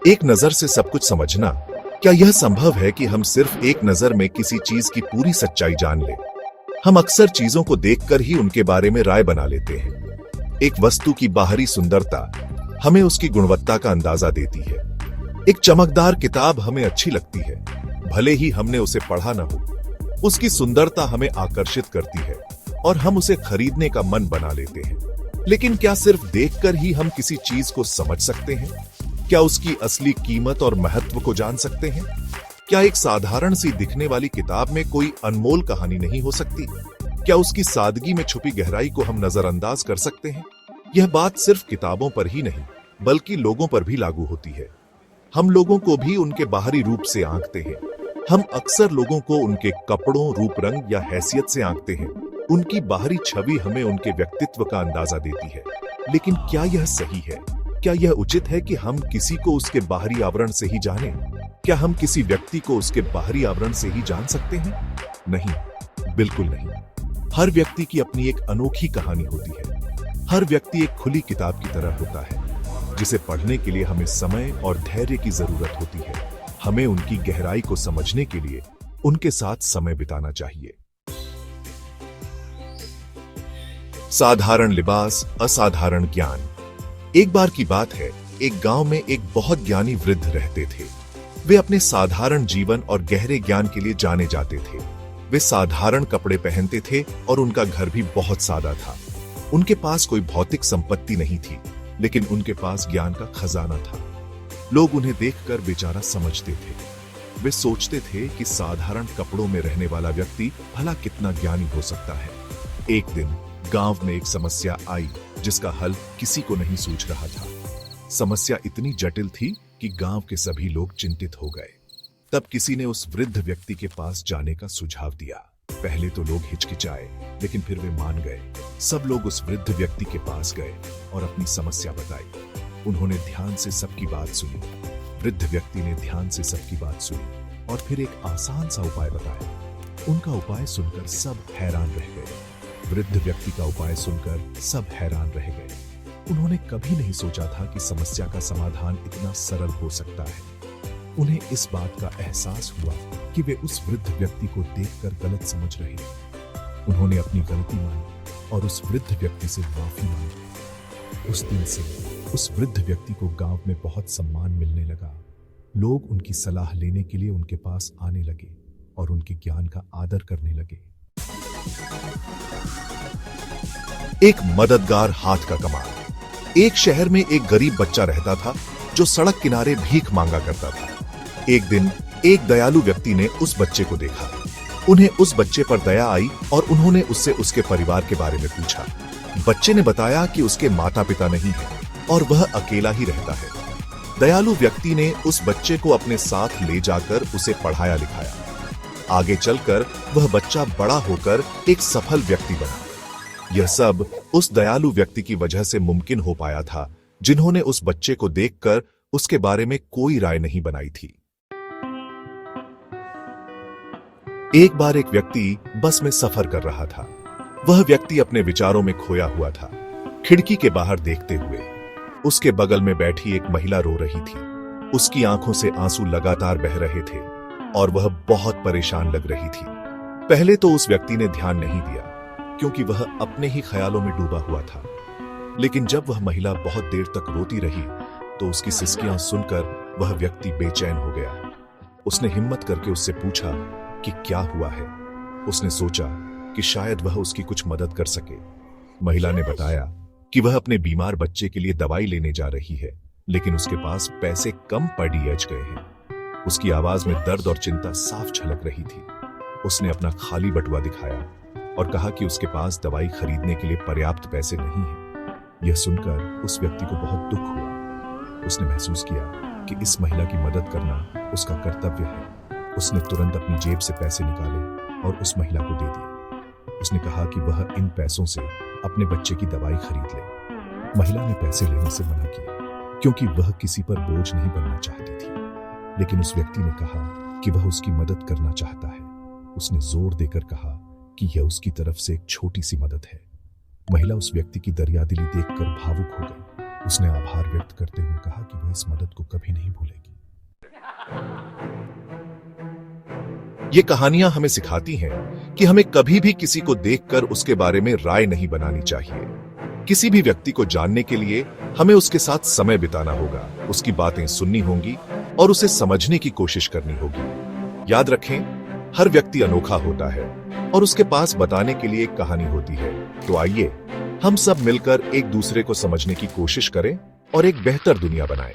एक नजर से सब कुछ समझना, क्या यह संभव है कि हम सिर्फ एक नजर में किसी चीज की पूरी सच्चाई जान लें? हम अक्सर चीजों को देखकर ही उनके बारे में राय बना लेते हैं। एक वस्तु की बाहरी सुंदरता हमें उसकी गुणवत्ता का अंदाजा देती है। एक चमकदार किताब हमें अच्छी लगती है, भले ही हमने उसे पढ़ा न हो। उसकी सुंदरता हमें आकर्षित करती है और हम उसे खरीदने का मन बना लेते हैं। लेकिन क्या सिर्फ देखकर ही हम किसी चीज को समझ सकते हैं? क्या उसकी असली कीमत और महत्व को जान सकते हैं? क्या एक साधारण सी दिखने वाली किताब में कोई अनमोल कहानी नहीं हो सकती? क्या उसकी सादगी में छुपी गहराई को हम नजरअंदाज कर सकते हैं? यह बात सिर्फ किताबों पर ही नहीं, बल्कि लोगों पर भी लागू होती है। हम लोगों को भी उनके बाहरी रूप से आंकते हैं। हम अक्सर लोगों को उनके कपड़ों, रूप रंग या हैसियत से आंकते हैं। उनकी बाहरी छवि हमें उनके व्यक्तित्व का अंदाजा देती है। लेकिन क्या यह सही है? क्या यह उचित है कि हम किसी को उसके बाहरी आवरण से ही जानें? क्या हम किसी व्यक्ति को उसके बाहरी आवरण से ही जान सकते हैं? नहीं, बिल्कुल नहीं। हर व्यक्ति की अपनी एक अनोखी कहानी होती है। हर व्यक्ति एक खुली किताब की तरह होता है, जिसे पढ़ने के लिए हमें समय और धैर्य की जरूरत होती है। हमें उनकी गहराई को समझने के लिए उनके साथ समय बिताना चाहिए। साधारण लिबास, असाधारण ज्ञान। एक बार की बात है, एक गांव में एक बहुत ज्ञानी वृद्ध रहते थे। वे अपने साधारण जीवन और गहरे ज्ञान के लिए जाने जाते थे। वे साधारण कपड़े पहनते थे और उनका घर भी बहुत सादा था। उनके पास कोई भौतिक संपत्ति नहीं थी, लेकिन उनके पास ज्ञान का खजाना था। लोग उन्हें देखकर बेचारा समझते थे। वे सोचते थे कि साधारण कपड़ों में रहने वाला व्यक्ति भला कितना ज्ञानी हो सकता है। एक दिन गांव में एक समस्या आई, जिसका हल किसी को नहीं सूझ रहा था। समस्या इतनी जटिल थी कि गांव के सभी लोग चिंतित हो गए। तब किसी ने उस वृद्ध व्यक्ति के पास जाने का सुझाव दिया। पहले तो लोग हिचकिचाए, लेकिन फिर वे मान गए। सब लोग उस वृद्ध व्यक्ति के पास गए और अपनी समस्या बताई। उन्होंने ध्यान से सबकी बात सुनी। वृद्ध व्यक्ति ने ध्यान से सबकी बात सुनी और फिर एक आसान सा उपाय बताया। उनका उपाय सुनकर सब हैरान रह गए। वृद्ध व्यक्ति का उपाय सुनकर सब हैरान रह गए। उन्होंने कभी नहीं सोचा था कि समस्या का समाधान इतना सरल हो सकता है। उन्हें इस बात का एहसास हुआ कि वे उस वृद्ध व्यक्ति को देखकर गलत समझ रहे थे। उन्होंने अपनी गलती मानी और उस वृद्ध व्यक्ति से माफी मांगी। उस दिन से उस वृद्ध व्यक्ति को गांव में बहुत सम्मान मिलने लगा। लोग उनकी सलाह लेने के लिए उनके पास आने लगे और उनके ज्ञान का आदर करने लगे। एक मददगार हाथ का कमाल। एक शहर में एक गरीब बच्चा रहता था, जो सड़क किनारे भीख मांगा करता था। एक दिन एक दयालु व्यक्ति ने उस बच्चे को देखा। उन्हें उस बच्चे पर दया आई और उन्होंने उससे उसके परिवार के बारे में पूछा। बच्चे ने बताया कि उसके माता पिता नहीं है और वह अकेला ही रहता है। दयालु व्यक्ति ने उस बच्चे को अपने साथ ले जाकर उसे पढ़ाया लिखाया। आगे चलकर वह बच्चा बड़ा होकर एक सफल व्यक्ति बना। यह सब उस दयालु व्यक्ति की वजह से मुमकिन हो पाया था, जिन्होंने उस बच्चे को देखकर उसके बारे में कोई राय नहीं बनाई थी। एक बार एक व्यक्ति बस में सफर कर रहा था। वह व्यक्ति अपने विचारों में खोया हुआ था। खिड़की के बाहर देखते हुए उसके बगल में बैठी एक महिला रो रही थी। उसकी आंखों से आंसू लगातार बह रहे थे और वह बहुत परेशान लग रही थी। पहले तो उस व्यक्ति ने ध्यान नहीं दिया, क्योंकि वह अपने ही ख्यालों में डूबा हुआ था। लेकिन जब वह महिला बहुत देर तक रोती रही, तो उसकी सिसकियां सुनकर वह व्यक्ति बेचैन हो गया। उसने हिम्मत करके उससे पूछा कि क्या हुआ है। उसने सोचा कि शायद वह उसकी कुछ मदद कर सके। महिला ने बताया कि वह अपने बीमार बच्चे के लिए दवाई लेने जा रही है, लेकिन उसके पास पैसे कम पड़ गए हैं। उसकी आवाज में दर्द और चिंता साफ झलक रही थी। उसने अपना खाली बटुआ दिखाया और कहा कि उसके पास दवाई खरीदने के लिए पर्याप्त पैसे नहीं हैं। यह सुनकर उस व्यक्ति को बहुत दुख हुआ। उसने महसूस किया कि इस महिला की मदद करना उसका कर्तव्य है। उसने तुरंत अपनी जेब से पैसे निकाले और उस महिला को दे दिए। उसने कहा कि वह इन पैसों से अपने बच्चे की दवाई खरीद ले। महिला ने पैसे लेने से मना किया, क्योंकि वह किसी पर बोझ नहीं बनना चाहती थी। लेकिन उस व्यक्ति ने कहा कि वह उसकी मदद करना चाहता है। उसने जोर देकर कहा कि यह उसकी तरफ से एक छोटी सी मदद है। महिला उस व्यक्ति की दरियादिली देखकर भावुक हो गई। उसने आभार व्यक्त करते हुए कहा कि वह इस मदद को कभी नहीं भूलेगी। ये कहानियां हमें सिखाती हैं कि हमें कभी भी किसी को देखकर उसके बारे में राय नहीं बनानी चाहिए। किसी भी व्यक्ति को जानने के लिए हमें उसके साथ समय बिताना होगा, उसकी बातें सुननी होंगी और उसे समझने की कोशिश करनी होगी। याद रखें, हर व्यक्ति अनोखा होता है और उसके पास बताने के लिए एक कहानी होती है। तो आइए हम सब मिलकर एक दूसरे को समझने की कोशिश करें और एक बेहतर दुनिया बनाएं।